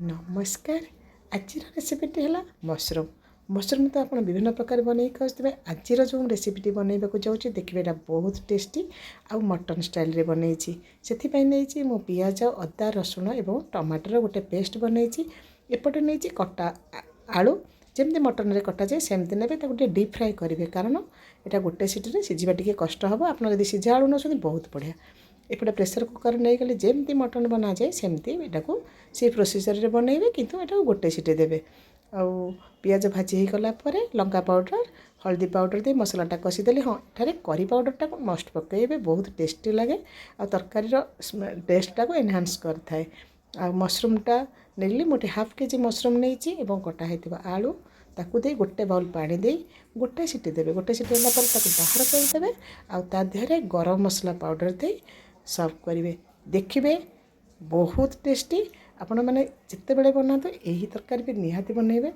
नमस्कार। आज रेसिपीटी है मशरूम। मशरूम तो आप विभिन्न प्रकार बनई खाते आज जो रेसिपीटी बनइबा जाऊँगी देखिए यहाँ बहुत टेस्टी आउ मटन स्टाइल बनई से नहीं मु पियाज अदा रसुण और टमाटर गोटे पेस्ट बनई एपटे नहीं कटा आलू जमी मटन रे कटा जाए सेमती ने गोटे डीप फ्राए करेंगे कारण यहाँ गोटे सीटी सीझा टी कष्ट हम आप सीझा आलू नौ बहुत बढ़िया। एपटे प्रेसर कुकर नहीं गले जमी मटन बना जाए सेमती यहाँ से प्रोसीजर बनइबे किंतु यहाँ गोटे सीटी देवे आउ पियाज भाजी हो गलापर लंका पाउडर हल्दी पाउडर दे मसलाटा कषिदेली। हाँ एठारे करी पाउडरटा मस्ट पकइबे बहुत टेस्टी लगे आ तरकारीर टेस्टा को एनहांस करथाए। आ मशरूमटा नेली मोटे हाफ केजी मशरूम नहीं एवं कटा होता आलू ताकू दे गोटे बाउल पानी दे गोटे सीटी देवे गोटे सीटी होला पर ताकू बाहर करदेवे आ ता देहरे गरम मसला पाउडर दे सर्व करेंगे। देखिए बहुत टेस्टी। आपण मैंने जिते बड़े बनाते यही तरकारी भी निहाती बनइबे।